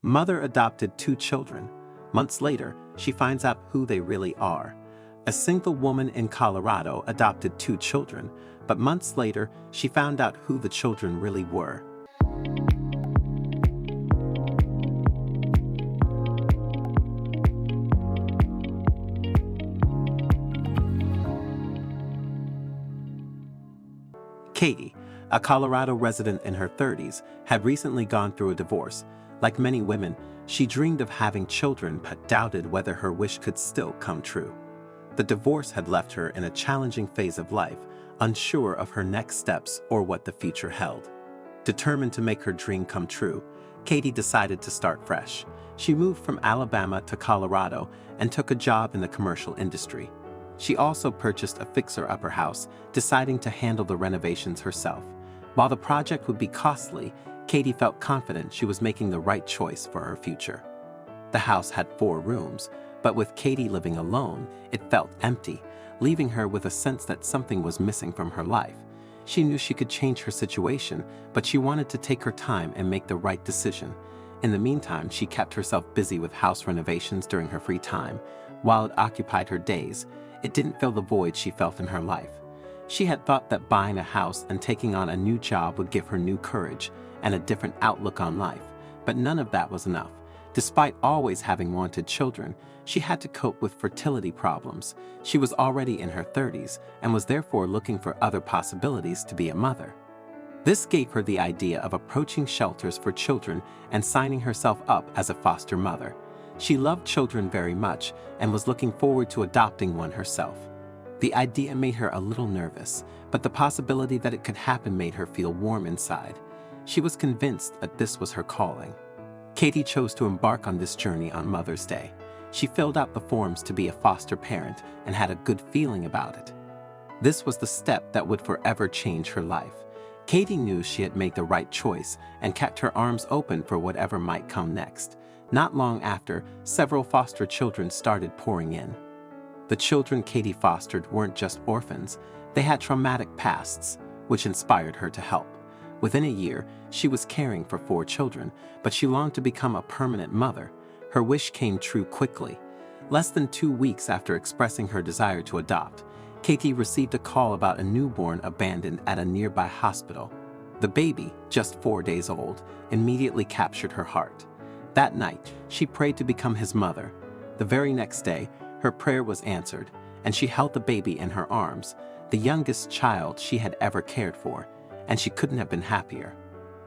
Mother adopted 2 children. Months later, she finds out who they really are. A single woman in Colorado adopted 2 children, but months later, she found out who the children really were. Katie, a Colorado resident in her 30s, had recently gone through a divorce. Like many women, she dreamed of having children but doubted whether her wish could still come true. The divorce had left her in a challenging phase of life, unsure of her next steps or what the future held. Determined to make her dream come true, Katie decided to start fresh. She moved from Alabama to Colorado and took a job in the commercial industry. She also purchased a fixer-upper house, deciding to handle the renovations herself. While the project would be costly, Katie felt confident she was making the right choice for her future. The house had 4 rooms, but with Katie living alone, it felt empty, leaving her with a sense that something was missing from her life. She knew she could change her situation, but she wanted to take her time and make the right decision. In the meantime, she kept herself busy with house renovations during her free time. While it occupied her days, it didn't fill the void she felt in her life. She had thought that buying a house and taking on a new job would give her new courage and a different outlook on life, but none of that was enough. Despite always having wanted children, she had to cope with fertility problems. She was already in her 30s and was therefore looking for other possibilities to be a mother. This gave her the idea of approaching shelters for children and signing herself up as a foster mother. She loved children very much and was looking forward to adopting one herself. The idea made her a little nervous, but the possibility that it could happen made her feel warm inside. She was convinced that this was her calling. Katie chose to embark on this journey on Mother's Day. She filled out the forms to be a foster parent and had a good feeling about it. This was the step that would forever change her life. Katie knew she had made the right choice and kept her arms open for whatever might come next. Not long after, several foster children started pouring in. The children Katie fostered weren't just orphans, they had traumatic pasts, which inspired her to help. Within a year, she was caring for 4 children, but she longed to become a permanent mother. Her wish came true quickly. Less than 2 weeks after expressing her desire to adopt, Katie received a call about a newborn abandoned at a nearby hospital. The baby, just 4 days old, immediately captured her heart. That night, she prayed to become his mother. The very next day, her prayer was answered, and she held the baby in her arms, the youngest child she had ever cared for, and she couldn't have been happier.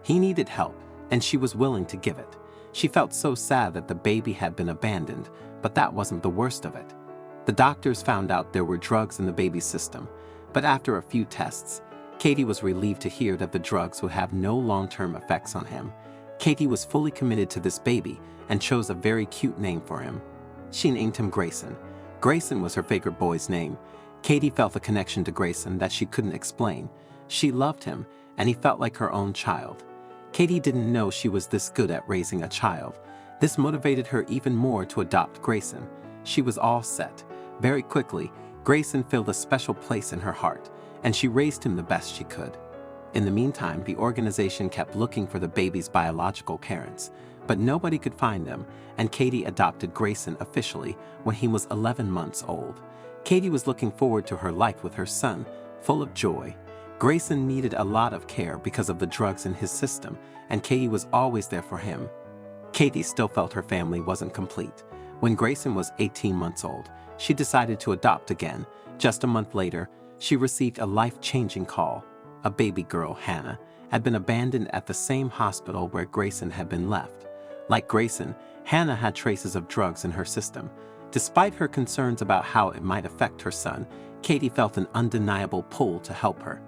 He needed help, and she was willing to give it. She felt so sad that the baby had been abandoned, but that wasn't the worst of it. The doctors found out there were drugs in the baby's system, but after a few tests, Katie was relieved to hear that the drugs would have no long-term effects on him. Katie was fully committed to this baby and chose a very cute name for him. She named him Grayson. Grayson was her favorite boy's name. Katie felt a connection to Grayson that she couldn't explain. She loved him, and he felt like her own child. Katie didn't know she was this good at raising a child. This motivated her even more to adopt Grayson. She was all set. Very quickly, Grayson filled a special place in her heart, and she raised him the best she could. In the meantime, the organization kept looking for the baby's biological parents, but nobody could find them, and Katie adopted Grayson officially when he was 11 months old. Katie was looking forward to her life with her son, full of joy. Grayson needed a lot of care because of the drugs in his system, and Katie was always there for him. Katie still felt her family wasn't complete. When Grayson was 18 months old, she decided to adopt again. Just a month later, she received a life-changing call. A baby girl, Hannah, had been abandoned at the same hospital where Grayson had been left. Like Grayson, Hannah had traces of drugs in her system. Despite her concerns about how it might affect her son, Katie felt an undeniable pull to help her.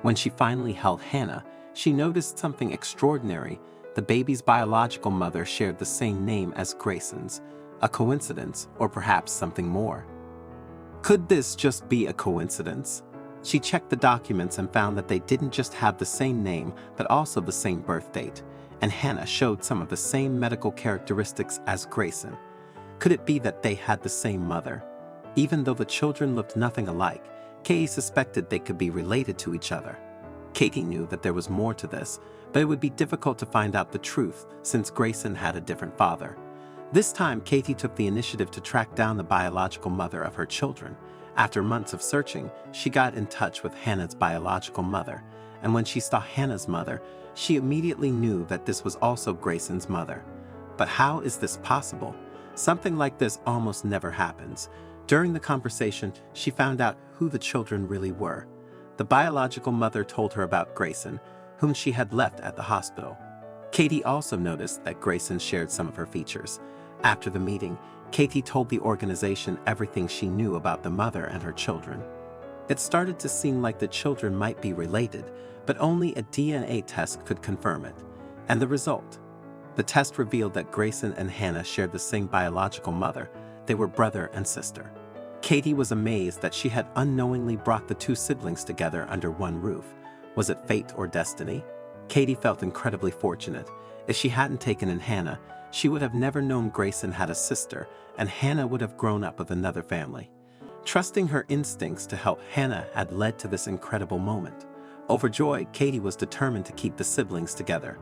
When she finally held Hannah, she noticed something extraordinary. The baby's biological mother shared the same name as Grayson's. A coincidence, or perhaps something more? Could this just be a coincidence? She checked the documents and found that they didn't just have the same name, but also the same birth date, and Hannah showed some of the same medical characteristics as Grayson. Could it be that they had the same mother? Even though the children looked nothing alike, Katie suspected they could be related to each other. Katie knew that there was more to this, but it would be difficult to find out the truth since Grayson had a different father. This time, Katie took the initiative to track down the biological mother of her children. After months of searching, she got in touch with Hannah's biological mother, and when she saw Hannah's mother, she immediately knew that this was also Grayson's mother. But how is this possible? Something like this almost never happens. During the conversation, she found out who the children really were. The biological mother told her about Grayson, whom she had left at the hospital. Katie also noticed that Grayson shared some of her features. After the meeting, Katie told the organization everything she knew about the mother and her children. It started to seem like the children might be related, but only a DNA test could confirm it. And the result? The test revealed that Grayson and Hannah shared the same biological mother. They were brother and sister. Katie was amazed that she had unknowingly brought the two siblings together under one roof. Was it fate or destiny? Katie felt incredibly fortunate. If she hadn't taken in Hannah, she would have never known Grayson had a sister, and Hannah would have grown up with another family. Trusting her instincts to help Hannah had led to this incredible moment. Overjoyed, Katie was determined to keep the siblings together.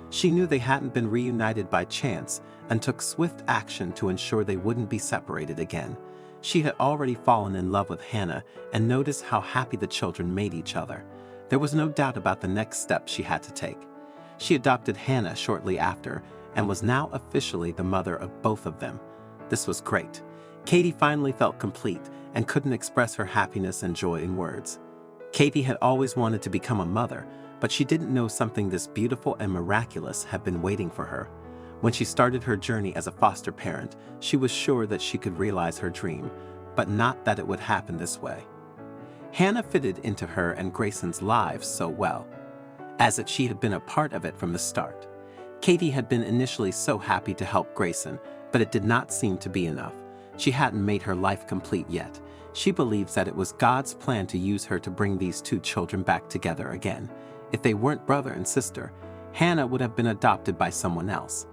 She knew they hadn't been reunited by chance and took swift action to ensure they wouldn't be separated again. She had already fallen in love with Hannah and noticed how happy the children made each other. There was no doubt about the next step she had to take. She adopted Hannah shortly after and was now officially the mother of both of them. This was great. Katie finally felt complete and couldn't express her happiness and joy in words. Katie had always wanted to become a mother, but she didn't know something this beautiful and miraculous had been waiting for her. When she started her journey as a foster parent, she was sure that she could realize her dream, but not that it would happen this way. Hannah fitted into her and Grayson's lives so well, as if she had been a part of it from the start. Katie had been initially so happy to help Grayson, but it did not seem to be enough. She hadn't made her life complete yet. She believes that it was God's plan to use her to bring these two children back together again. If they weren't brother and sister, Hannah would have been adopted by someone else.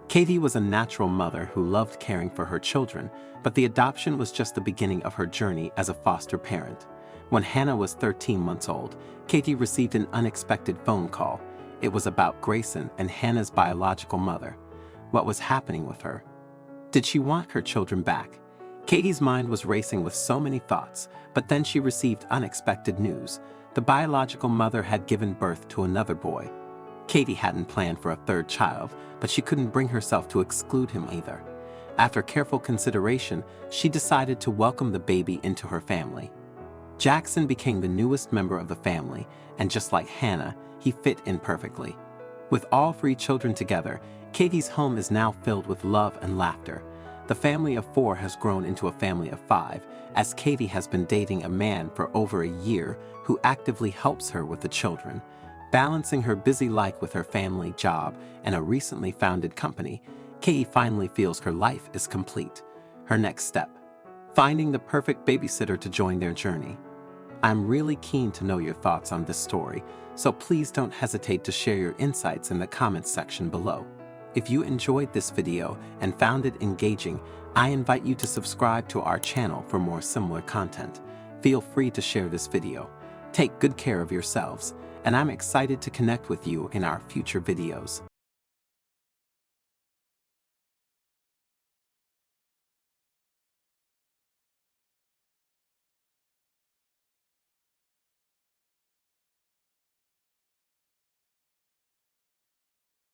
Katie was a natural mother who loved caring for her children, but the adoption was just the beginning of her journey as a foster parent. When Hannah was 13 months old, Katie received an unexpected phone call. It was about Grayson and Hannah's biological mother. What was happening with her? Did she want her children back? Katie's mind was racing with so many thoughts, but then she received unexpected news. The biological mother had given birth to another boy. Katie hadn't planned for a third child, but she couldn't bring herself to exclude him either. After careful consideration, she decided to welcome the baby into her family. Jackson became the newest member of the family, and just like Hannah, he fit in perfectly. With all three children together, Katie's home is now filled with love and laughter. The family of 4 has grown into a family of 5, as Katie has been dating a man for over a year who actively helps her with the children. Balancing her busy life with her family, job, and a recently founded company, Katie finally feels her life is complete. Her next step: finding the perfect babysitter to join their journey. I'm really keen to know your thoughts on this story, so please don't hesitate to share your insights in the comments section below. If you enjoyed this video and found it engaging, I invite you to subscribe to our channel for more similar content. Feel free to share this video. Take good care of yourselves, and I'm excited to connect with you in our future videos.